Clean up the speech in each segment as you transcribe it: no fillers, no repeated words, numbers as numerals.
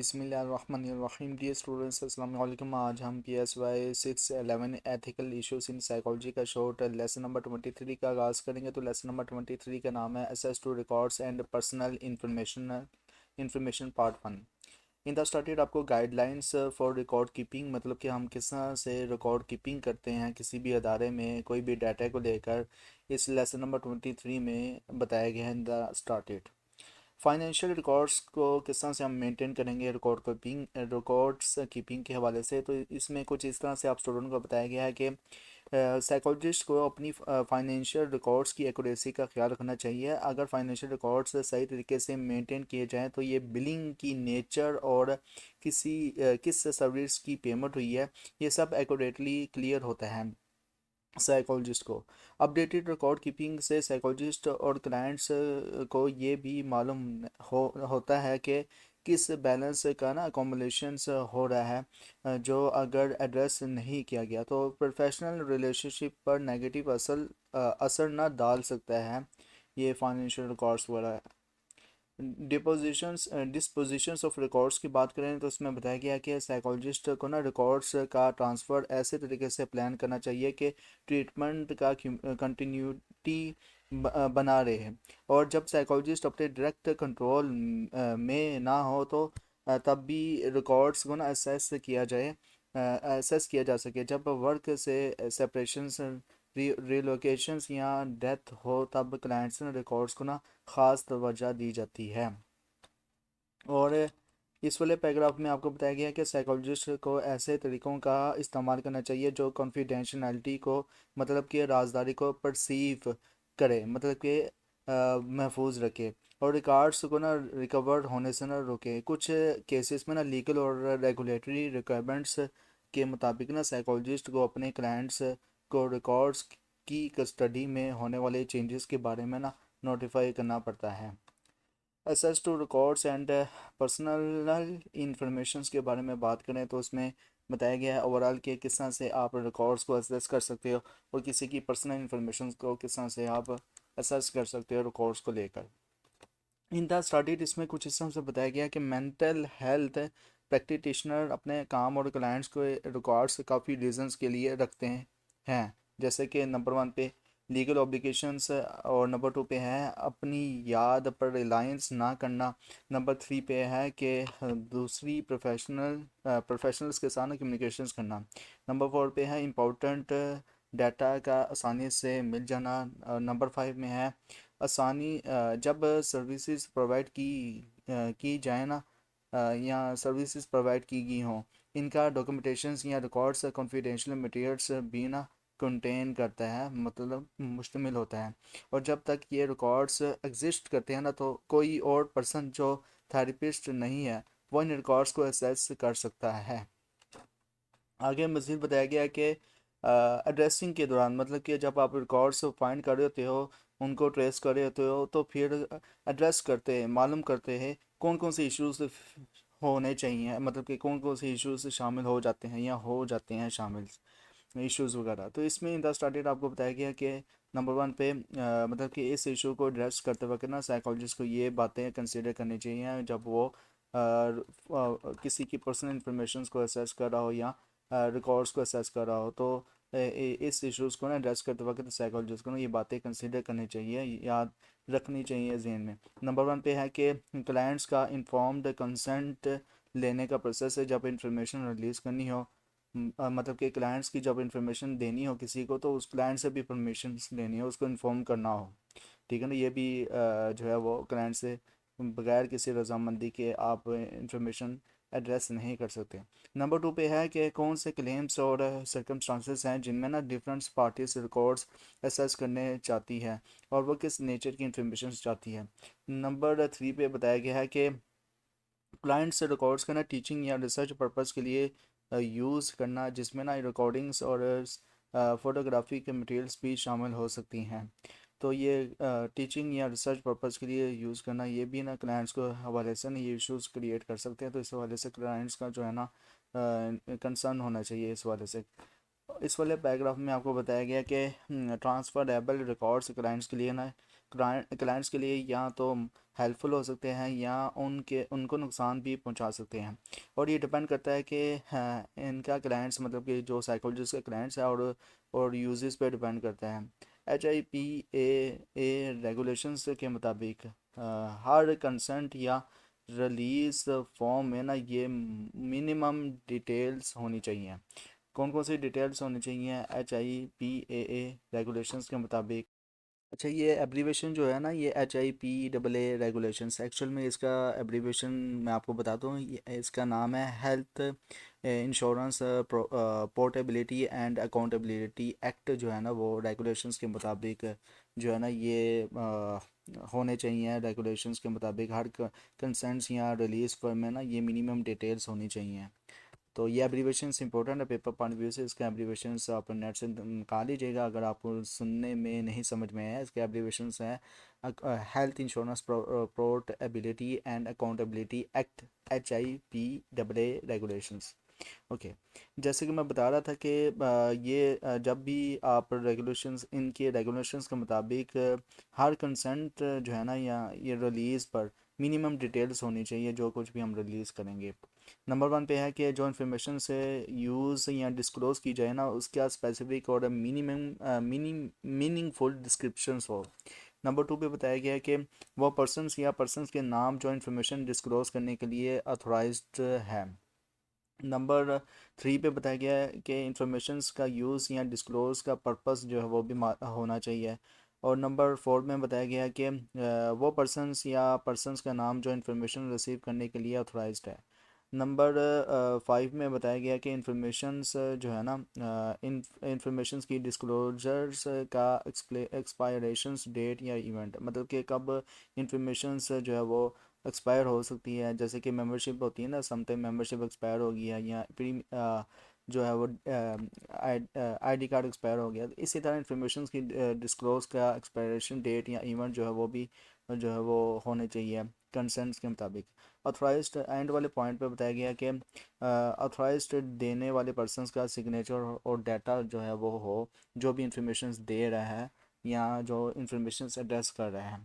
बिस्मिल्लाहिर्रहमानिर्रहीम। Dear students, अस्सलाम वालेकुम। आज हम PSY 611 ethical issues in psychology का शॉर्ट लेसन नंबर 23 का आगाज़ करेंगे। तो लेसन नंबर 23 का नाम है access to records and personal information part 1। In the started आपको गाइडलाइंस फॉर रिकॉर्ड कीपिंग, मतलब कि हम किस तरह से रिकॉर्ड कीपिंग करते हैं किसी भी अदारे में कोई भी डाटा को लेकर, इस लेसन नंबर 23 में बताया गया है। इन द स्टार्टेड फाइनेंशियल रिकॉर्ड्स को किस तरह से हम मेंटेन करेंगे रिकॉर्ड्स कीपिंग के हवाले से। तो इसमें कुछ इस तरह से आप स्टूडेंट को बताया गया है कि साइकोलॉजिस्ट को अपनी फाइनेंशियल रिकॉर्ड्स की एक्यूरेसी का ख्याल रखना चाहिए। अगर फाइनेंशियल रिकॉर्ड्स सही तरीके से मेंटेन किए जाएँ तो ये बिलिंग की नेचर और किस सर्विस की पेमेंट हुई है, ये सब एक्यूरेटली क्लियर होता है साइकोलॉजिस्ट को। अपडेटेड रिकॉर्ड कीपिंग से साइकोलॉजिस्ट और क्लाइंट्स को ये भी मालूम होता है कि किस बैलेंस का ना अकोमोलेशंस हो रहा है, जो अगर एड्रेस नहीं किया गया तो प्रोफेशनल रिलेशनशिप पर नेगेटिव असर ना डाल सकता है। ये फाइनेंशियल रिकॉर्ड्स वगैरह डिस्पोजिशंस ऑफ रिकॉर्ड्स की बात करें तो उसमें बताया गया कि साइकोलॉजिस्ट को ना रिकॉर्ड्स का ट्रांसफ़र ऐसे तरीके से प्लान करना चाहिए कि ट्रीटमेंट का कंटिन्यूटी बना रहे। और जब साइकोलॉजिस्ट अपने डायरेक्ट कंट्रोल में ना हो तो तब भी रिकॉर्ड्स को ना असेस किया जा सके। जब वर्क से सेपरेशंस, रिलोकेशंस या डेथ हो तब क्लाइंट्स रिकॉर्ड्स को ना ख़ास तवज्जो दी जाती है। और इस वाले पैराग्राफ में आपको बताया गया है कि साइकोलॉजिस्ट को ऐसे तरीक़ों का इस्तेमाल करना चाहिए जो कॉन्फिडेंशियलिटी को, मतलब कि राजदारी को परसीव करे, मतलब कि महफूज रखे और रिकॉर्ड्स को ना रिकवर होने से ना रोके। कुछ केसेस में ना लीगल और रेगुलेटरी रिक्वायरमेंट्स के मुताबिक ना साइकोलॉजिस्ट को अपने क्लाइंट्स को रिकॉर्ड्स की कस्टडी में होने वाले चेंजेस के बारे में ना नोटिफाई करना पड़ता है। Access to records and personal information के बारे में बात करें तो उसमें बताया गया है ओवरऑल कि किस तरह से आप रिकॉर्ड्स को एसेस कर सकते हो और किसी की पर्सनल इंफॉर्मेशन को किस तरह से आप एसेस कर सकते हो रिकॉर्ड्स को लेकर। इन द स्टडीड इसमें कुछ इस तरह से बताया गया कि मेंटल हेल्थ प्रैक्टिशनर अपने काम और क्लाइंट्स को रिकॉर्ड्स काफ़ी रीजंस के लिए रखते हैं। जैसे कि नंबर 1 पे लीगल ऑब्लिगेशंस, और नंबर 2 पे है अपनी याद पर रिलायंस ना करना। नंबर 3 पे है कि दूसरी प्रोफेशनल्स के साथ कम्युनिकेशंस करना। नंबर 4 पे है इम्पोर्टेंट डाटा का आसानी से मिल जाना। नंबर 5 में है आसानी जब सर्विसेज प्रोवाइड की जाए ना, या सर्विसेज प्रोवाइड की गई हों, इनका डॉक्यूमेंटेशंस या रिकॉर्ड्स कॉन्फिडेंशियल मटेरियल्स भी ना कंटेन करता है, मतलब मुश्तमिल होता है। और जब तक ये रिकॉर्ड्स एग्जिस्ट करते हैं ना तो कोई और पर्सन जो थेरेपिस्ट नहीं है वो इन रिकॉर्ड्स को एसेस कर सकता है। आगे मज़ीद बताया गया है कि एड्रेसिंग के दौरान, मतलब कि जब आप रिकॉर्ड्स फाइंड कर रहे होते हो, उनको ट्रेस कर रहे होते हो, तो फिर एड्रेस करते हैं, मालूम करते हैं कौन कौन से इश्यूज होने चाहिए, मतलब कि कौन कौन से इश्यूज शामिल हो जाते हैं या हो जाते हैं शामिल इश्यूज़ वगैरह। तो इसमें इन द स्टार्टेड आपको बताया गया कि नंबर 1 पे मतलब कि इस इशू को एड्रेस करते वक्त ना साइकोलॉजिस्ट को ये बातें कंसिडर करनी चाहिए जब वो किसी की पर्सनल इंफॉर्मेशन को असेस कर रहा हो या रिकॉर्ड्स को असेस कर रहा हो। तो इस इश्यूज़ को ना एड्रेस करते वक्त साइकोलॉजिस्ट को ना ये बातें कंसिडर करनी चाहिए, याद रखनी चाहिए जहन में। नंबर 1 पे है कि क्लाइंट्स का इन्फॉर्म्ड कंसेंट लेने का प्रोसेस है जब इंफॉर्मेशन रिलीज़ करनी हो। मतलब कि क्लाइंट्स की जब इंफॉर्मेशन देनी हो किसी को तो उस क्लाइंट से भी परमिशन लेनी हो, उसको इन्फॉर्म करना हो, ठीक है ना। ये भी जो है वो क्लाइंट से बगैर किसी रजामंदी के आप इंफॉर्मेशन एड्रेस नहीं कर सकते। नंबर 2 पे है कि कौन से क्लेम्स और सर्कमस्टांसेस हैं जिनमें ना डिफरेंट पार्टीज रिकॉर्ड्स एसेस करने चाहती है और वो किस नेचर की इंफॉर्मेशन चाहती है। नंबर 3 पे बताया गया है कि क्लाइंट से रिकॉर्ड्स का ना टीचिंग या रिसर्च पर्पस के लिए यूज़ करना, जिसमें ना रिकॉर्डिंग्स और फोटोग्राफी के मटेरियल्स भी शामिल हो सकती हैं। तो ये टीचिंग या रिसर्च पर्पस के लिए यूज़ करना, ये भी ना क्लाइंट्स को हवाले से ना ये इश्यूज़ क्रिएट कर सकते हैं। तो इस हवाले से क्लाइंट्स का जो है ना कंसर्न होना चाहिए इस हवाले से। इस वाले पैराग्राफ में आपको बताया गया कि ट्रांसफरेबल रिकॉर्ड्स क्लाइंट्स के लिए ना क्लाइंट्स के लिए या तो हेल्पफुल हो सकते हैं या उनको नुकसान भी पहुंचा सकते हैं। और ये डिपेंड करता है कि इनका क्लाइंट्स मतलब कि जो साइकोलॉजिस्ट के क्लाइंट्स है और यूजेस पे डिपेंड करता है। HIPAA रेगुलेशंस के मुताबिक हर कंसेंट या रिलीज फॉर्म में ना ये मिनिमम डिटेल्स होनी चाहिए। कौन कौन सी डिटेल्स होनी चाहिए HIPAA रेगुलेशंस के मुताबिक? अच्छा, ये एब्रीवेशन जो है ना, ये HIPAA रेगुलेशंस, एक्चुअल में इसका एब्रीवेशन मैं आपको बताता हूँ। इसका नाम है health insurance portability and accountability act जो है ना, वो रेगुलेशंस के मुताबिक जो है ना ये होने चाहिए। रेगुलेशंस के मुताबिक हर कंसेंट्स या रिलीज फॉर्म में ना ये मिनिमम डिटेल्स होनी चाहिए। तो ये एब्रीवेशंस इंपॉर्टेंट है पेपर पॉइंट व्यू से। इसके एब्रीवेशंस आप नेट से निकाल लीजिएगा अगर आपको सुनने में नहीं समझ में आया। इसके एब्रीवेशंस हैं health insurance portability and accountability act, HIPAA regulations. Okay, जैसे कि मैं बता रहा था कि ये जब भी आप रेगुलेशंस, इनके रेगुलेशंस के मुताबिक हर कंसेंट जो है ना या ये रिलीज़ पर मिनिमम डिटेल्स होनी चाहिए जो कुछ भी हम रिलीज़ करेंगे। नंबर वन पे है कि जो इन्फॉर्मेशन से यूज़ या डिस्क्लोज की जाए ना उसका स्पेसिफिक और मीनिंगफुल डिस्क्रिप्शंस हो। नंबर टू पे बताया गया है कि वो पर्सन्स के नाम जो इन्फॉर्मेशन डिस्क्लोज करने के लिए अथोराइज्ड है। नंबर थ्री पे बताया गया है कि इंफॉर्मेशंस का यूज़ या डिस्क्लोज का पर्पस जो है वो भी होना चाहिए। और नंबर फोर में बताया गया है कि वो पर्सन्स का नाम जो इन्फॉर्मेशन रिसीव करने के लिए ऑथराइज्ड है। नंबर फाइव में बताया गया कि इंफॉर्मेशंस जो है ना इंफॉर्मेशंस की डिस्क्लोजर्स का एक्सपायरेशंस डेट या इवेंट, मतलब कि कब इंफॉर्मेशंस जो है वो एक्सपायर हो सकती है। जैसे कि मेंबरशिप होती है ना, समटाइम मेंबरशिप एक्सपायर हो गया या जो है वो ID कार्ड एक्सपायर हो गया। तो इसी तरह इंफॉर्मेशन की डिस्क्लोज का एक्सपायरेशन डेट या इवेंट जो है वो भी जो है वो होने चाहिए कंसेंट्स के मुताबिक। ऑथराइज्ड एंड वाले पॉइंट पे बताया गया कि ऑथराइज्ड देने वाले पर्सनस का सिग्नेचर और डाटा जो है वो हो, जो भी इंफॉर्मेशन दे रहा है या जो इंफॉर्मेशन एड्रेस कर रहा है।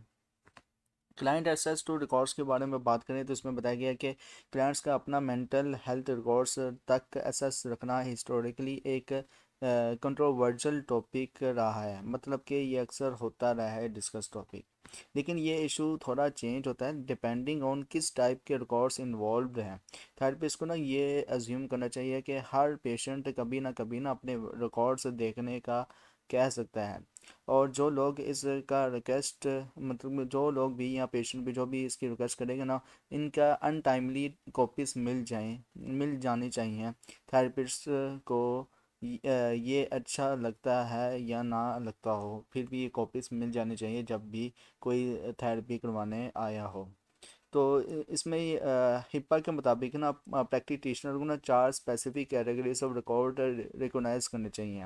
क्लाइंट एक्सेस टू रिकॉर्ड्स के बारे में बात करें तो इसमें बताया गया कि क्लाइंट्स का अपना मेंटल हेल्थ रिकॉर्ड्स तक एक्सेस रखना हिस्टोरिकली एक कंट्रोवर्शियल टॉपिक रहा है। मतलब कि ये अक्सर होता रहा है डिस्कस टॉपिक, लेकिन ये इशू थोड़ा चेंज होता है डिपेंडिंग ऑन किस टाइप के रिकॉर्ड्स इन्वॉल्व हैं। थेरेपिस्ट को ना ये अज्यूम करना चाहिए कि हर पेशेंट कभी ना अपने रिकॉर्ड्स देखने का कह सकता है। और जो लोग इसका रिक्वेस्ट, मतलब जो लोग भी या पेशेंट भी जो भी इसकी रिक्वेस्ट करेंगे ना, इनका अनटाइमली कॉपीज मिल जानी चाहिए। थेरेपिस्ट को ये अच्छा लगता है या ना लगता हो, फिर भी ये कॉपीज मिल जानी चाहिए जब भी कोई थेरेपी करवाने आया हो। तो इसमें हिप्पा के मुताबिक ना प्रैक्टिशनर को ना चार specific categories of record recognise करने चाहिए।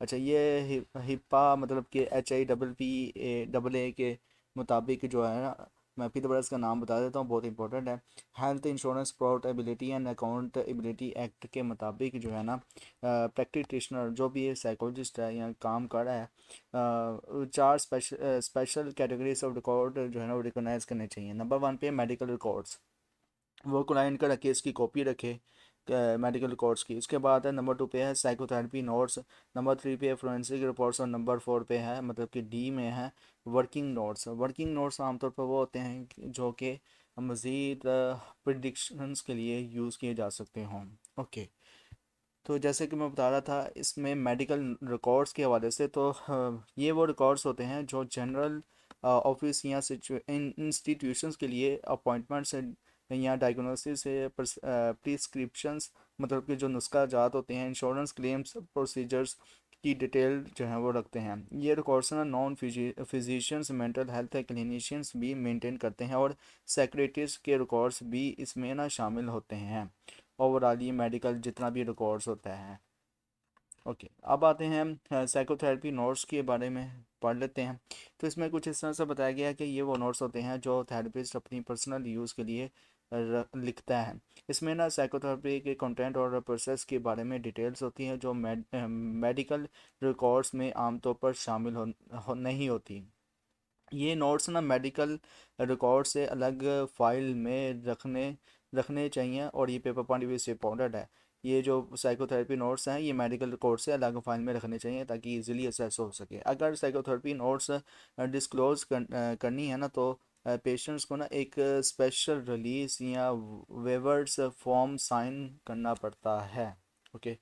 अच्छा, ये हिप्पा मतलब कि HIPPA के मुताबिक जो है ना, मैं फिर दोबारा इसका नाम बता देता हूँ, बहुत इंपॉर्टेंट है। Health insurance portability and accountability act के मुताबिक जो है ना प्रैक्टिशनर जो भी साइकोलॉजिस्ट है या काम कर रहा है चार स्पेशल कैटेगरीज ऑफ रिकॉर्ड जो है ना वो रिकोगनाइज करने चाहिए। नंबर वन पे मेडिकल रिकॉर्ड्स, वो क्लाइंट का रखे, इसकी कॉपी रखे मेडिकल रिकॉर्ड्स की। उसके बाद है नंबर टू पे है साइकोथेरेपी नोट्स, नंबर थ्री पे है फोरेंसिक रिपोर्ट्स और नंबर फोर पे है मतलब कि D में है वर्किंग नोट्स। वर्किंग नोट्स आमतौर पर वो होते हैं जो कि मज़ीद प्रिडिक्शंस के लिए यूज़ किए जा सकते हों। ओके, तो जैसे कि मैं बता रहा था इसमें मेडिकल रिकॉर्ड्स के हवाले से, तो ये वो रिकॉर्ड्स होते हैं जो जनरल ऑफिस या इंस्टीट्यूशंस के लिए अपॉइंटमेंट्स या डायग्नोसिस से प्रिस्क्रिप्शंस, मतलब कि जो नुस्खा जात होते हैं, इंश्योरेंस क्लेम्स प्रोसीजर्स की डिटेल जो है वो रखते हैं। ये रिकॉर्ड्स ना non physicians, mental health clinicians भी मेंटेन करते हैं और सेक्रेटरीज के रिकॉर्ड्स भी इसमें ना शामिल होते हैं। ओवरऑल ये मेडिकल जितना भी रिकॉर्ड्स होता है। ओके, अब आते हैं साइकोथेरेपी नोट्स के बारे में पढ़ लेते हैं। तो इसमें कुछ इस तरह से बताया गया है कि ये वो नोट्स होते हैं जो थेरेपिस्ट अपनी पर्सनल यूज़ के लिए लिखता है। इसमें ना साइकोथेरेपी के कंटेंट और प्रोसेस के बारे में डिटेल्स होती हैं जो मेडिकल रिकॉर्ड्स में आमतौर पर शामिल नहीं होती। ये नोट्स ना मेडिकल रिकॉर्ड से अलग फाइल में रखने रखने चाहिए, और ये पेपर पॉइंट भी से इम्पोर्टेंट है। ये जो साइकोथेरेपी नोट्स हैं ये मेडिकल रिकॉर्ड से अलग फाइल में रखने चाहिए ताकि इजीली असेस हो सके। अगर साइकोथेरेपी नोट्स डिस्क्लोज करनी है ना तो पेशेंट्स को ना एक स्पेशल रिलीज या वेवर्स फॉर्म साइन करना पड़ता है। Okay.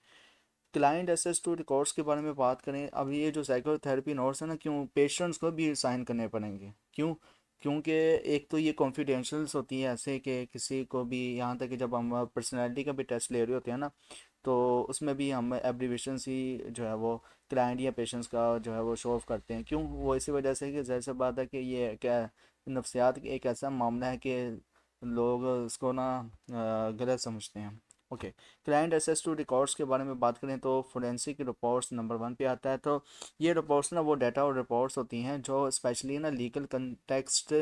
Client access to records के बारे में बात करें, अब ये जो साइकोथेरेपी नोट्स है ना, क्यों पेशेंट्स को भी साइन करने पड़ेंगे? क्यों? क्योंकि एक तो ये कॉन्फिडेंशियल्स होती है, ऐसे कि किसी को भी, यहाँ तक कि जब हम पर्सनैलिटी का भी टेस्ट ले रहे होते हैं ना, तो उसमें भी हम एब्रीविएशन ही जो है वो क्लाइंट या पेशेंट्स का जो है वो शो ऑफ करते हैं। क्यों? वो इसी वजह से कि ज़ाहिर सी बात है कि ये क्या नफ्सियात एक ऐसा मामला है कि लोग उसको ना गलत समझते हैं। Okay. Client access to records के बारे में बात करें तो फोरेंसिक रिपोर्ट्स नंबर 1 पे आता है। तो ये रिपोर्ट्स ना वो डाटा और रिपोर्ट्स होती हैं जो स्पेशली ना लीगल कंटेक्स्ट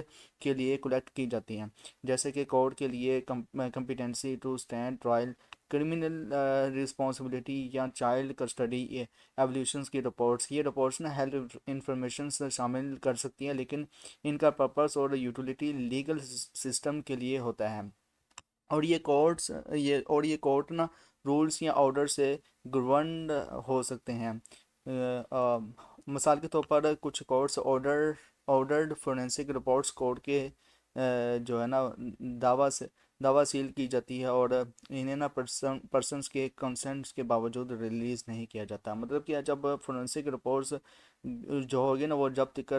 के लिए कलेक्ट की जाती हैं, जैसे कि कोर्ट के लिए competency to stand trial, criminal responsibility या चाइल्ड कस्टडी एवल्यूशंस की रिपोर्ट्स। ये रिपोर्ट्स ना हेल्थ इंफॉर्मेशन शामिल कर सकती हैं, लेकिन इनका पर्पस और यूटिलिटी लीगल सिस्टम के लिए होता है। और ये कोर्ट ना रूल्स या ऑर्डर से गवर्न हो सकते हैं। मिसाल के तौर पर कुछ courts ordered forensic reports court के जो है ना दावा से दावा सील की जाती है, और इन्हें ना पर्सन्स के कंसेंट्स के बावजूद रिलीज़ नहीं किया जाता। मतलब कि जब फोरेंसिक रिपोर्ट्स जो होगी ना वो जब तक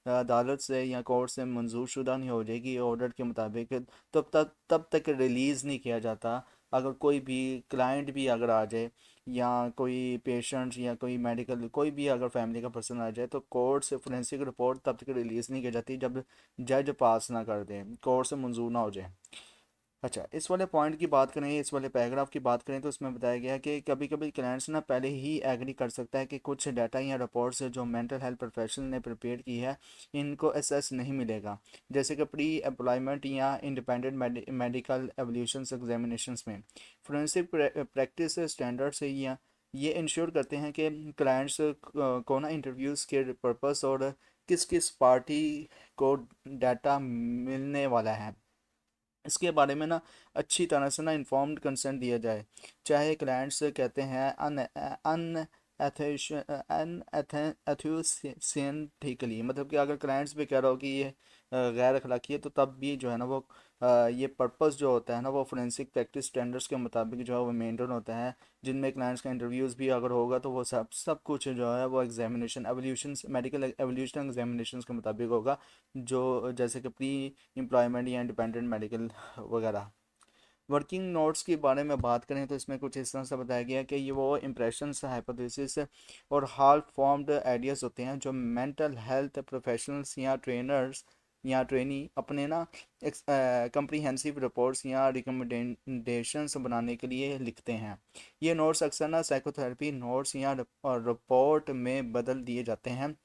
अदालत से या कोर्ट से मंजूर शुदा नहीं हो जाएगी ऑर्डर के मुताबिक, तब तक रिलीज़ नहीं किया जाता। अगर कोई भी क्लाइंट भी अगर आ जाए, या कोई पेशेंट या कोई मेडिकल कोई भी अगर फैमिली का पर्सन आ जाए, तो कोर्ट से फोरेंसिक रिपोर्ट तब तक रिलीज़ नहीं की जाती जब जज पास ना कर दे, कोर्ट से मंजूर ना हो जाए। अच्छा, इस वाले पॉइंट की बात करें, इस वाले पैराग्राफ की बात करें, तो इसमें बताया गया है कि कभी कभी क्लाइंट्स ना पहले ही एग्री कर सकता है कि कुछ डाटा या रिपोर्ट्स जो मेंटल हेल्थ प्रोफेशनल ने प्रिपेयर की है इनको एसेस नहीं मिलेगा, जैसे कि प्री एम्प्लॉयमेंट या इंडिपेंडेंट मेडिकल एवल्यूशन एग्जामिनेशन में। फोरेंसिक प्रैक्टिस स्टैंडर्ड से ये इंश्योर करते हैं कि क्लाइंट्स को ना इंटरव्यूज़ के पर्पस और किस किस पार्टी को डाटा मिलने वाला है इसके बारे में ना अच्छी तरह से ना इन्फॉर्म्ड कंसेंट दिया जाए। चाहे क्लाइंट्स कहते हैं अन अनएथेंटिकली, मतलब कि अगर क्लाइंट्स भी कह रहा हो कि ये गैर अखलाकी है, तो तब भी जो है ना वो ये पर्पस जो होता है ना वो फोरेंसिक प्रैक्टिस स्टैंडर्ड्स के मुताबिक जो है वो मेंटेन होता है, जिनमें क्लाइंट्स का इंटरव्यूज़ भी अगर होगा तो वो सब कुछ जो है वो examination evolution medical evolution examination के मुताबिक होगा, जो जैसे कि प्री एम्प्लॉयमेंट या इंडिपेंडेंट मेडिकल वगैरह। वर्किंग नोट्स के बारे में बात करें तो इसमें कुछ इस तरह से बताया गया है कि ये वो इंप्रेशंस, हाइपोथेसिस और हाल फॉर्म्ड आइडियाज़ होते हैं जो मेंटल हेल्थ प्रोफेशनल्स या ट्रेनर्स या ट्रेनी अपने ना कंप्रीहेंसिव रिपोर्ट्स या रिकमेंडेशंस बनाने के लिए लिखते हैं। ये नोट्स अक्सर ना साइकोथेरेपी नोट्स या रिपोर्ट में बदल दिए जाते हैं,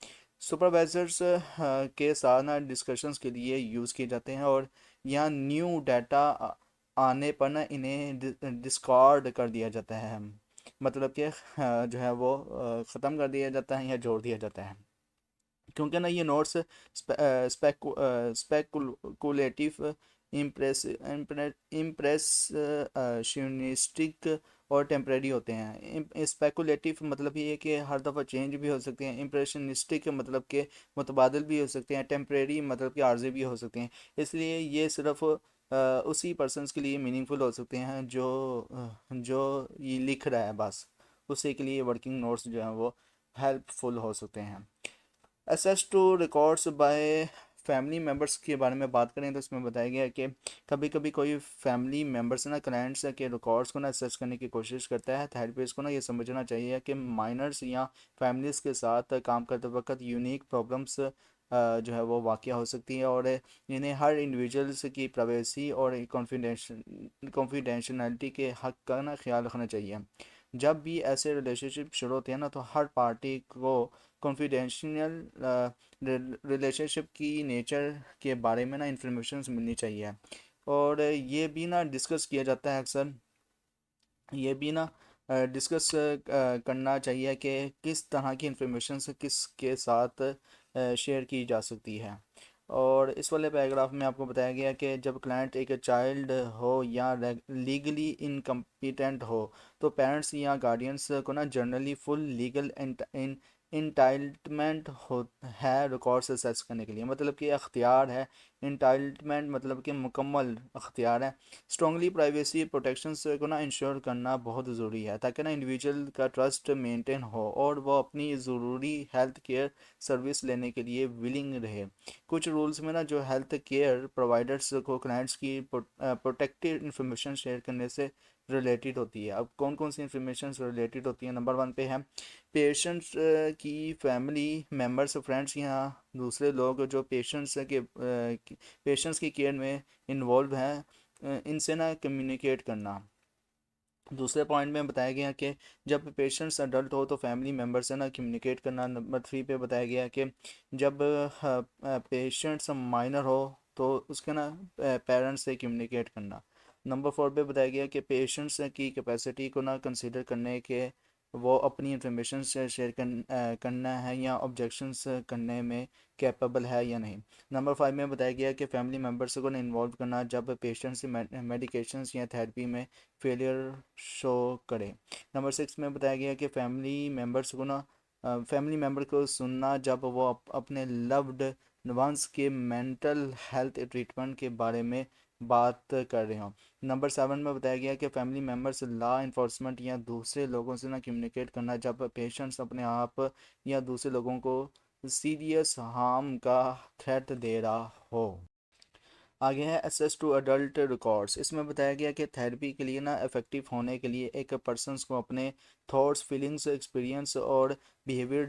सुपरवाइजर्स के साथ ना डिस्कशंस के लिए यूज़ किए जाते हैं, और यहाँ न्यू डाटा आने पर ना इन्हें डिस्कार्ड कर दिया जाता है। मतलब कि जो है वो ख़त्म कर दिया जाता है या जोड़ दिया जाता है, क्योंकि ना ये नोट्स स्पेकुलेटिव, इम्प्रेशनिस्टिक और टेम्परेरी होते हैं। स्पेकुलेटिव मतलब ये है कि हर दफ़ा चेंज भी हो सकते हैं, इम्प्रेशनिस्टिक मतलब कि मुतबादल भी हो सकते हैं, टेम्परेरी मतलब कि आर्जी भी हो सकते हैं। इसलिए ये सिर्फ उसी पर्सनस के लिए मीनिंगफुल हो सकते हैं जो ये लिख रहा है बस, उसी के लिए वर्किंग नोट्स जो हैं वो हेल्पफुल हो सकते हैं। Access to records by family members के बारे में बात करें तो इसमें बताया गया है कि कभी कभी कोई फैमिली मेम्बर्स ना क्लाइंट्स के रिकॉर्ड्स को ना असेस करने की कोशिश करता है। थेरेपिस्ट को ना ये समझना चाहिए कि माइनर्स या फैमिलीज़ के साथ काम करते वक्त यूनिक प्रॉब्लम्स जो है वो वाक़या हो सकती है, और इन्हें हर इंडिविजुअल्स की प्राइवेसी और कॉन्फिडेंशनलिटी के हक़ का ना ख्याल रखना चाहिए। जब भी ऐसे रिलेशनशिप शुरू होते हैं ना तो हर पार्टी को कॉन्फिडेंशियल रिलेशनशिप की नेचर के बारे में ना इंफॉर्मेशन मिलनी चाहिए, और ये भी ना डिस्कस किया जाता है अक्सर। ये भी ना डिस्कस करना चाहिए कि किस तरह की इंफॉर्मेशन किसके साथ शेयर की जा सकती है। और इस वाले पैराग्राफ में आपको बताया गया कि जब क्लाइंट एक चाइल्ड हो या लीगली इनकम्पिटेंट हो तो पेरेंट्स या गार्डियंस को ना जनरली फुल लीगल इंटाइटलमेंट हो है रिकॉर्ड्स एक्सेस करने के लिए, मतलब कि अख्तियार है। इंटाइटलमेंट मतलब कि मुकम्मल अख्तियार है। स्ट्रॉन्गली प्राइवेसी प्रोटेक्शंस को ना इंश्योर करना बहुत ज़रूरी है ताकि ना इंडिविजुअल का ट्रस्ट मेंटेन हो और वो अपनी ज़रूरी हेल्थ केयर सर्विस लेने के लिए विलिंग रहे। कुछ रूल्स में ना जो हेल्थ केयर प्रोवाइडर्स को क्लाइंट्स की प्रोटेक्टेड इंफॉर्मेशन शेयर करने से रिलेटेड होती है। अब कौन कौन सी इंफॉर्मेशन रिलेटेड होती है, नंबर वन पे है पेशेंट्स की फैमिली मेम्बर्स, फ्रेंड्स या दूसरे लोग जो पेशेंट्स की केयर में इन्वॉल्व हैं, इनसे ना कम्युनिकेट करना। दूसरे पॉइंट में बताया गया कि जब पेशेंट्स अडल्ट हो तो फैमिली मेम्बर से ना कम्युनिकेट करना। नंबर थ्री पे बताया गया कि जब पेशेंट्स माइनर हो तो उसके ना पेरेंट्स से कम्युनिकेट करना। नंबर फोर पे बताया गया कि पेशेंट्स की कैपेसिटी को ना कंसिडर करने के वो अपनी इंफॉर्मेशन से शेयर करना है या ऑब्जेक्शंस करने में कैपेबल है या नहीं। नंबर फाइव में बताया गया कि फैमिली मेम्बर्स को इन्वॉल्व करना जब पेशेंट्स मेडिकेशंस या थेरेपी में फेलियर शो करे। नंबर सिक्स में बताया गया कि फैमिली मेम्बर को सुनना जब वो अपने लव्ड वंस के मेंटल हेल्थ ट्रीटमेंट के बारे में बात कर रहे हों। नंबर सेवन में बताया गया कि फैमिली मेम्बर्स लॉ इन्फोर्समेंट या दूसरे लोगों से ना कम्युनिकेट करना जब पेशेंट्स अपने आप या दूसरे लोगों को सीरियस हार्म का थ्रेट दे रहा हो। आगे है एसेस टू अडल्ट रिकॉर्ड्स। इसमें बताया गया कि थेरेपी के लिए ना इफ़ेक्टिव होने के लिए एक पर्सन्स को अपने थॉट्स, फीलिंग्स, एक्सपीरियंस और बिहेवियर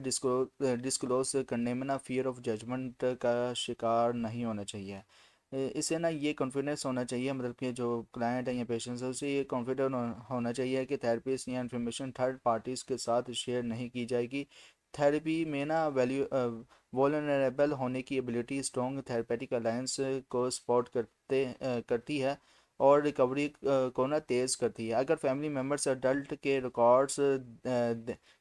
डिस्क्लोज करने में ना फियर ऑफ जजमेंट का शिकार नहीं होना चाहिए। इसे ना ये कॉन्फिडेंस होना चाहिए, मतलब कि जो क्लाइंट है या पेशेंट्स है उसे ये कॉन्फिडेंट होना चाहिए कि थेरेपिस्ट या इन्फॉर्मेशन थर्ड पार्टीज़ के साथ शेयर नहीं की जाएगी। थेरेपी में ना वोलनरेबल होने की एबिलिटी स्ट्रॉन्ग थेरेपेटिक अलायंस को सपोर्ट करती है और रिकवरी को ना तेज़ करती है। अगर फैमिली मेम्बर्स अडल्ट के रिकॉर्ड्स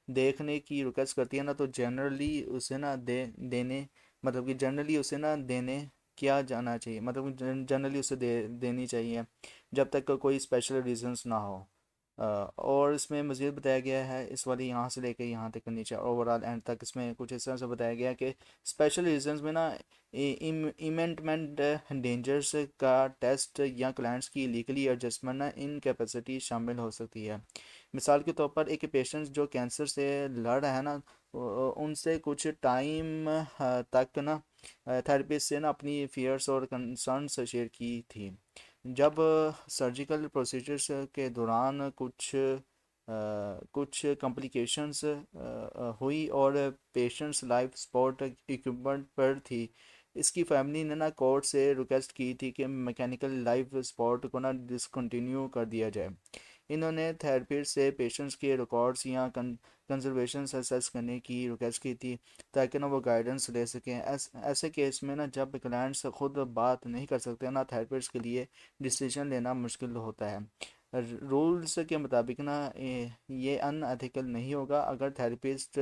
देखने की रिक्वेस्ट करती है ना तो जनरली उसे ना देने मतलब कि जनरली उसे ना देने किया जाना चाहिए, मतलब जनरली उसे देनी चाहिए जब तक कोई स्पेशल रीजंस ना हो। और इसमें मज़ीद बताया गया है, इस वाली यहाँ से लेके यहाँ तक नीचे ओवरऑल एंड तक इसमें कुछ इस तरह से बताया गया कि स्पेशल रीजंस में ना इमेंटमेंट डेंजर्स का टेस्ट या क्लाइंट्स की लीगली एडजस्टमेंट ना इन कैपेसिटी शामिल हो सकती है। मिसाल के तौर पर एक पेशेंट जो कैंसर से लड़ रहा है ना उनसे कुछ टाइम तक ना थेरेपिस्ट से ना अपनी फियर्स और कंसर्न्स शेयर की थी। जब सर्जिकल प्रोसीजर्स के दौरान कुछ कॉम्प्लिकेशंस हुई और पेशेंट्स लाइफ सपोर्ट इक्विपमेंट पर थी, इसकी फैमिली ने ना कोर्ट से रिक्वेस्ट की थी कि मैकेनिकल लाइफ सपोर्ट को ना डिसकंटिन्यू कर दिया जाए। इन्होंने थेरेपिस्ट से पेशेंट्स के रिकॉर्ड्स या कंजर्वेशन असेस करने की रिक्वेस्ट की थी ताकि ना वो गाइडेंस ले सकें। ऐसे केस में ना जब क्लाइंट्स खुद बात नहीं कर सकते ना थेरेपिस्ट के लिए डिसीजन लेना मुश्किल होता है। रूल्स के मुताबिक ना ये अनएथिकल नहीं होगा अगर थेरेपिस्ट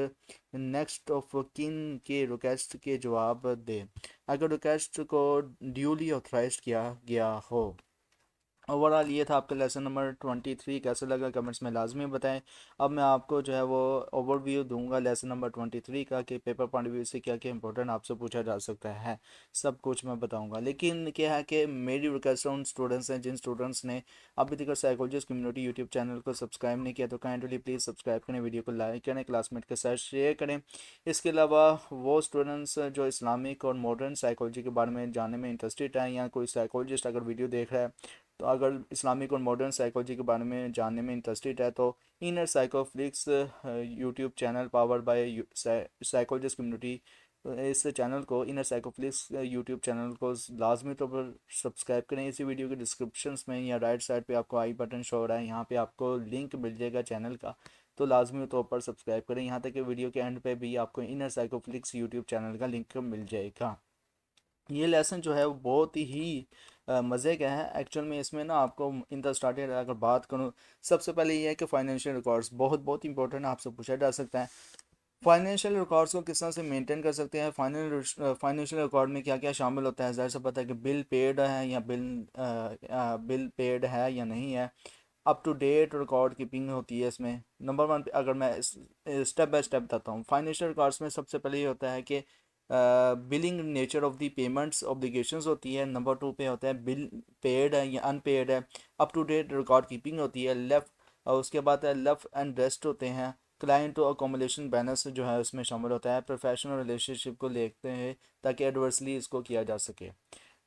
नेक्स्ट ऑफ किन के रिक्वेस्ट के जवाब दे, अगर रिक्वेस्ट को ड्यूली ऑथराइज किया गया हो। ओवरऑल ये था आपका लेसन नंबर 23। कैसा लगा कमेंट्स में लाजमी बताएं। अब मैं आपको जो है वो ओवरव्यू दूंगा लेसन नंबर 23 का कि पेपर पॉइंट व्यू से क्या क्या इंपॉर्टेंट आपसे पूछा जा सकता है, सब कुछ मैं बताऊंगा। लेकिन क्या है कि मेरी रिक्वेस्ट उन स्टूडेंट्स हैं जिन स्टूडेंट्स ने अभी तक साइकोलॉजिस्ट कम्युनिटी यूट्यूब चैनल को सब्सक्राइब नहीं किया तो काइंडली प्लीज़ सब्सक्राइब करें, वीडियो को लाइक करें, क्लासमेट के साथ शेयर करें। इसके अलावा वो स्टूडेंट्स जो इस्लामिक और मॉडर्न साइकोलॉजी के बारे में जानने में इंटरेस्टेड हैं या कोई साइकोलॉजिस्ट अगर वीडियो देख रहा है तो अगर इस्लामिक और मॉडर्न साइकोलॉजी के बारे में जानने में इंटरेस्टेड है तो Inner Psychoflix YouTube channel power by psychologist community, इस चैनल को इनर साइकोफ्लिक्स यूट्यूब चैनल को लाजमी तौर पर सब्सक्राइब करें। इसी वीडियो के डिस्क्रिप्शंस में या राइट साइड पे आपको आई बटन शो हो रहा है, यहाँ पे आपको लिंक मिल जाएगा चैनल का, तो लाजमी तौर पर सब्सक्राइब करें। यहाँ तक कि वीडियो के एंड पे भी आपको इनर साइकोफ्लिक्स यूट्यूब चैनल का लिंक मिल जाएगा। ये लेसन जो है वो बहुत ही मज़े का है एक्चुअल में। इसमें ना आपको इन द स्टार्टेड अगर बात करूँ, सबसे पहले ये है कि फाइनेंशियल रिकॉर्ड्स बहुत बहुत इंपॉर्टेंट आपसे पूछा जा सकता है। फाइनेंशियल रिकॉर्ड्स को किस तरह से मेंटेन कर सकते हैं? फाइनेंशियल रिकॉर्ड में क्या क्या शामिल होता है? ज़ाहिर सा पता है कि बिल पेड है या बिल पेड है या नहीं है। Up to date record keeping होती है इसमें। नंबर वन पे अगर मैं स्टेप बाय स्टेप बताता हूँ, फाइनेंशियल रिकॉर्ड्स में सबसे पहले ये होता है कि billing nature of the payments obligations होती है। नंबर टू पे होता है बिल पेड है या अनपेड है। Up to date record keeping होती है। लेफ्ट और उसके बाद है लेफ्ट एंड रेस्ट होते हैं। क्लाइंट टू अकोमोडेशन बैलेंस जो है उसमें शामिल होता है। प्रोफेशनल रिलेशनशिप को देखते हैं ताकि एडवर्सली इसको किया जा सके।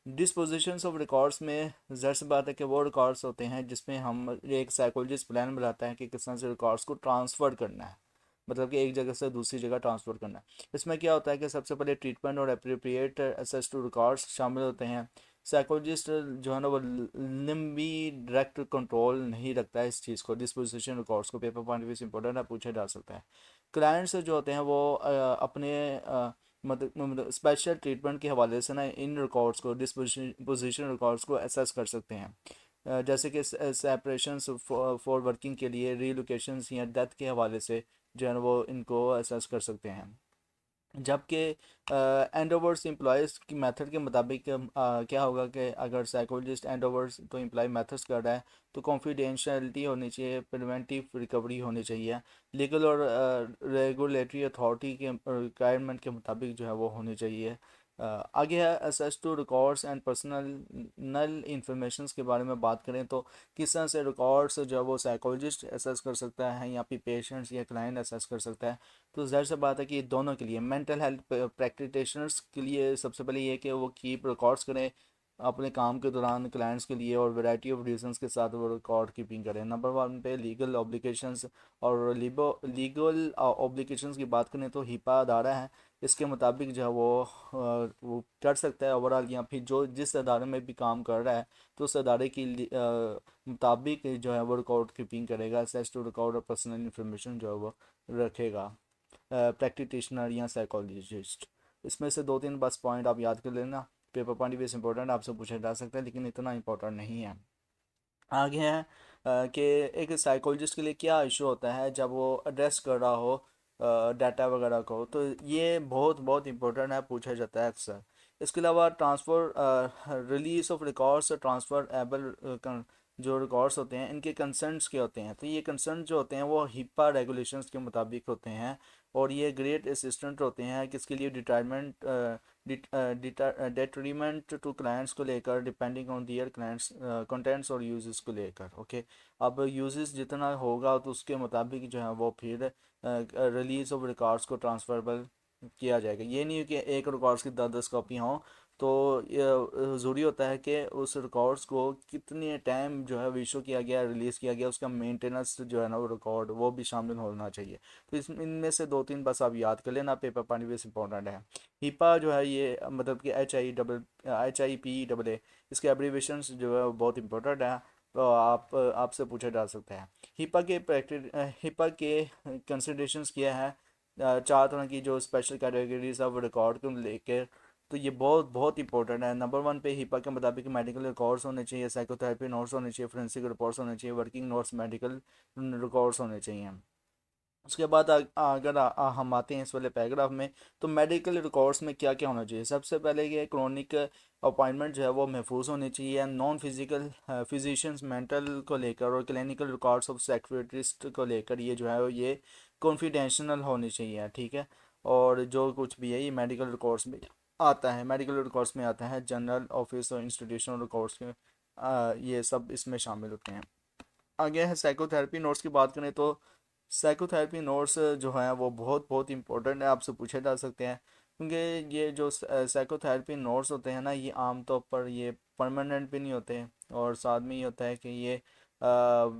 डिस्पोजिशंस ऑफ रिकॉर्ड्स में ज़ाहिर सी बात है कि वो रिकॉर्ड्स होते हैं जिसमें हम एक साइकोलॉजिस्ट प्लान बनाता है कि किस तरह से रिकॉर्ड्स को ट्रांसफ़र करना है, मतलब कि एक जगह से दूसरी जगह ट्रांसफ़र करना है। इसमें क्या होता है कि सबसे पहले ट्रीटमेंट और अप्रोप्रिएट एसेस टू रिकॉर्ड्स शामिल होते हैं। साइकोलॉजिस्ट जो है ना वो लंबी डायरेक्ट कंट्रोल नहीं रखता है इस चीज़ को। डिस्पोजिशन रिकॉर्ड्स को पेपर पॉइंट ऑफ व्यू से इंपॉर्टेंट है, पूछा जा सकता है। क्लाइंट्स जो होते हैं वो अपने मतलब स्पेशल ट्रीटमेंट के हवाले से ना इन रिकॉर्ड्स को डिस्पोजिशन रिकॉर्ड्स को एसेस कर सकते हैं। जैसे कि सेपरेशन फॉर वर्किंग के लिए रीलोकेशंस या डेथ के हवाले से जो है ना वो इनको एसेस कर सकते हैं। जबकि एंड ओवर्स एम्प्लॉयज़ की मेथड के मुताबिक क्या होगा कि अगर साइकोलॉजिस्ट एंड ओवर्स तो एम्प्लॉय मेथड्स कर रहा है तो कॉन्फिडेंशियलिटी होनी चाहिए, प्रिवेंटिव रिकवरी होनी चाहिए, लीगल और रेगुलेटरी अथॉरिटी के रिक्वायरमेंट के मुताबिक जो है वो होनी चाहिए। आगे है access to records and personal information के बारे में बात करें तो किस तरह से रिकॉर्ड्स जो है वो साइकोलॉजिस्ट असेस कर सकता है या फिर पेशेंट्स या क्लाइंट असेस कर सकता है। तो ज़ाहिर सी बात है कि दोनों के लिए मेंटल हेल्थ प्रैक्टिशनर्स के लिए सबसे पहले ये कि वो कीप रिकॉर्ड्स करें अपने काम के दौरान क्लाइंट्स के लिए, और वैरायटी ऑफ रीजंस के साथ वो रिकॉर्ड कीपिंग करें। नंबर वन पे लीगल ऑब्लिगेशंस और लीगल ऑब्लिगेशंस की बात करें तो हिपा अदारा है, इसके मुताबिक जो है वो कर सकता है ओवरऑल, या फिर जो जिस अदारे में भी काम कर रहा है तो उस अदारे की मुताबिक जो है वो रिकॉर्ड कीपिंग करेगा। एसेस टू रिकॉर्ड और पर्सनल इंफॉर्मेशन जो है वो रखेगा प्रैक्टिशनर या साइकोलॉजिस्ट। इसमें से दो तीन बस पॉइंट आप याद कर लेना। पेपर पॉइंट भी इंपॉर्टेंट आपसे पूछा जा सकता है लेकिन इतना इंपॉर्टेंट नहीं है। आगे है कि एक साइकोलॉजिस्ट के लिए क्या इशू होता है जब वो एड्रेस कर रहा हो डाटा वगैरह को, तो ये बहुत बहुत इंपॉर्टेंट है, पूछा जाता है अक्सर। इसके अलावा transfer release of records, transfer able जो रिकॉर्ड्स होते हैं इनके कंसर्न्स के होते हैं। तो ये कंसर्न जो होते हैं वो हिप्पा रेगुलेशंस के मुताबिक होते हैं, और ये ग्रेट असिस्टेंट होते हैं किसके लिए, डिटरमेंट डेट्रीमेंट टू क्लाइंट्स को लेकर, depending on their clients contents और यूजेस को लेकर। ओके, अब यूजेस जितना होगा तो उसके मुताबिक जो है वो फिर रिलीज ऑफ रिकॉर्ड्स को ट्रांसफरेबल किया जाएगा। ये नहीं है कि एक रिकॉर्ड्स की 10-10 कॉपी हों, तो ज़रूरी होता है कि उस रिकॉर्ड्स को कितने टाइम जो है इशू किया गया, रिलीज़ किया गया, उसका मेंटेनेंस जो है ना वो रिकॉर्ड वो भी शामिल होना चाहिए। तो इस इनमें से दो तीन बस आप याद कर लेना, पेपर पानी बेस इंपॉर्टेंट है। हिपा जो है ये मतलब कि HIPAA, इसके एब्रीवेशंस जो है वो बहुत इंपॉर्टेंट है, तो आपसे पूछा जा सकता है। हिपा के कंसिडरेशंस किया है चार तरह की जो स्पेशल कैटेगरीज ऑफ रिकॉर्ड को लेकर। तो ये बहुत बहुत इंपॉर्टेंट है। नंबर वन पे हिपा के मुताबिक मेडिकल रिकॉर्ड्स होने चाहिए, साइकोथेरेपी नोट्स होने चाहिए, फोरेंसिक रिपोर्ट्स होने चाहिए, वर्किंग नोट्स, मेडिकल रिकॉर्ड्स होने चाहिए। उसके बाद अगर हम आते हैं इस वाले पैराग्राफ में, तो मेडिकल रिकॉर्ड्स में क्या क्या होना चाहिए। सबसे पहले ये क्रोनिक अपॉइंटमेंट जो है वो महफूज होनी चाहिए, नॉन फिजिकल फिजिशियंस मेंटल को लेकर, और क्लिनिकल रिकॉर्ड्स ऑफ सेक्रेटरिस्ट को लेकर ये जो है ये कॉन्फिडेंशियल होनी चाहिए, ठीक है। और जो कुछ भी है ये मेडिकल रिकॉर्ड्स में आता है, मेडिकल रिकॉर्ड्स में आता है, जनरल ऑफिस और इंस्टीट्यूशनल रिकॉर्ड्स के ये सब इसमें शामिल होते हैं। आगे है साइकोथेरेपी नोट्स की बात करें तो साइकोथेरेपी नोट्स जो हैं वो बहुत बहुत इंपॉर्टेंट है, आपसे पूछे जा सकते हैं, क्योंकि ये जो साइकोथेरेपी नोट्स होते हैं ना ये आमतौर पर ये परमानेंट भी नहीं होते हैं, और साथ में ये होता है कि ये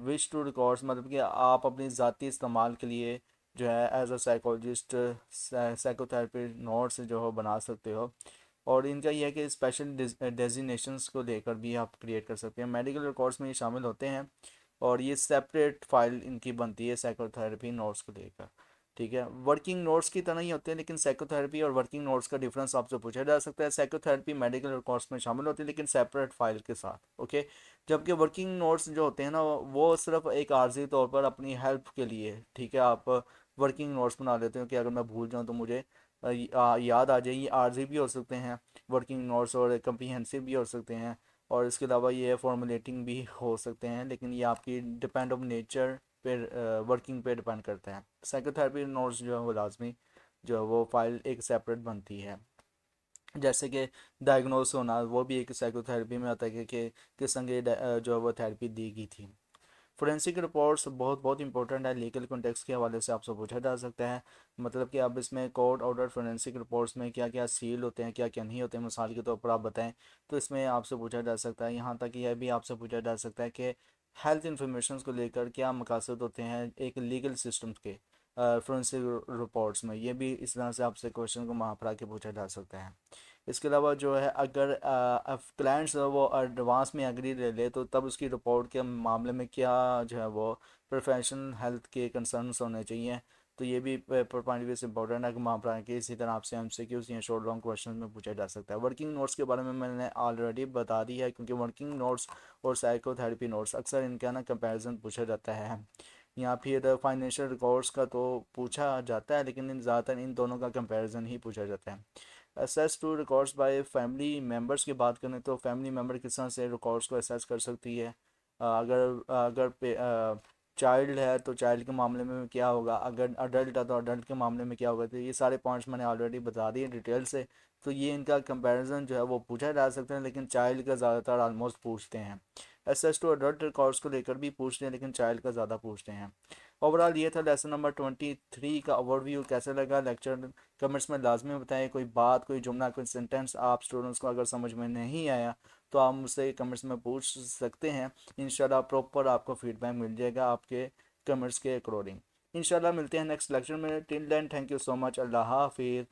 विश टू रिकॉर्ड्स, मतलब कि आप अपनी ज़ाती इस्तेमाल के लिए जो है as a psychologist psychotherapy notes जो हो बना सकते हो। और इनका यह है कि स्पेशल डेजिनेशंस को लेकर भी आप क्रिएट कर सकते हैं, मेडिकल रिकॉर्ड्स में ये शामिल होते हैं, और ये सेपरेट फाइल इनकी बनती है साइकोथेरेपी नोट्स को लेकर, ठीक है। वर्किंग नोट्स की तरह ही होते हैं, लेकिन साइकोथेरेपी और वर्किंग नोट्स का डिफरेंस आपसे पूछा जा सकता है। साइकोथेरेपी मेडिकल रिकॉर्ड्स में शामिल होती है लेकिन सेपरेट फाइल के साथ, ओके। जबकि वर्किंग नोट्स जो होते हैं ना वो सिर्फ एक आर्जी तौर पर अपनी हेल्प के लिए, ठीक है, आप वर्किंग नोट्स बना लेते हो कि अगर मैं भूल जाऊँ तो मुझे याद आ जाए। ये आर्जी भी हो सकते हैं वर्किंग नोट्स, और कम्प्रीहेंसिव भी हो सकते हैं, और इसके अलावा ये फॉर्मुलेटिंग भी हो सकते हैं, लेकिन ये आपकी डिपेंड ऑफ नेचर पे वर्किंग पे डिपेंड करता है। साइकोथेरेपी नोट्स जो है वो लाजमी जो है वो फाइल एक सेपरेट बनती है। जैसे कि डायग्नोस होना वो भी एक साइकोथेरेपी में आता है कि किस संग जो है वो थेरेपी दी गई थी। फोरेंसिक रिपोर्ट्स बहुत बहुत इंपॉर्टेंट है, लीगल कॉन्टेक्स्ट के हवाले से आपसे पूछा जा सकता है। मतलब कि अब इसमें कोर्ट ऑर्डर फोरेंसिक रिपोर्ट्स में क्या क्या सील होते हैं, क्या क्या नहीं होते हैं, मिसाल के तौर पर आप बताएं। तो इसमें आपसे पूछा जा सकता है, यहाँ तक यह भी आपसे पूछा जा सकता है कि हेल्थ इंफॉर्मेशन को लेकर क्या मकासद होते हैं एक लीगल सिस्टम के फोरेंसिक रिपोर्ट्स में। ये भी इस तरह से आपसे क्वेश्चन को वहाँ पर आके पूछा जा सकता है। इसके अलावा जो है अगर क्लाइंट्स वो एडवांस में एग्री ले ले तो तब उसकी रिपोर्ट के मामले में क्या जो है वो प्रोफेशनल हेल्थ के कंसर्न्स होने चाहिए। तो ये भी पेपर पॉइंट व्यू से इंपॉर्टेंट है कि वहाँ पर आके इसी तरह आपसे एमसीक्यूज या शॉर्ट लॉन्ग क्वेश्चन में पूछा जा सकता है। वर्किंग नोट्स के बारे में मैंने ऑलरेडी बता दी है, क्योंकि वर्किंग नोट्स और साइकोथेरेपी नोट्स अक्सर इनका ना कंपैरिजन पूछा जाता है, या फिर फाइनेंशियल रिकॉर्ड्स का तो पूछा जाता है, लेकिन ज़्यादातर इन दोनों का कंपैरिजन ही पूछा जाता है। Access to records by family members की बात करें तो फैमिली मेम्बर किस तरह से रिकॉर्ड्स को असेस कर सकती है। अगर अगर चाइल्ड है तो चाइल्ड के मामले में क्या होगा, अगर अडल्ट है तो अडल्ट के मामले में क्या होगा। तो ये सारे पॉइंट्स मैंने ऑलरेडी बता दिए डिटेल से। तो ये इनका कंपैरिजन जो है वो पूछा जा सकता है, लेकिन चाइल्ड का ज़्यादातर ऑलमोस्ट पूछते हैं। एसेस टू अडल्ट रिकॉर्ड्स को लेकर भी पूछते हैं, लेकिन चाइल्ड का ज़्यादा पूछते हैं। ओवरऑल ये था लेसन नंबर 23 का ओवरव्यू। कैसा लगा लेक्चर कमेंट्स में लाजमी बताएं। कोई बात, कोई जुमला, कोई सेंटेंस आप स्टूडेंट्स को अगर समझ में नहीं आया तो आप मुझसे कमेंट्स में पूछ सकते हैं। इंशाल्लाह प्रॉपर आपको फीडबैक मिल जाएगा आपके कमेंट्स के अकॉर्डिंग। इंशाल्लाह मिलते हैं नेक्स्ट लेक्चर में। Till then thank you so much. अल्लाह हाफिज़।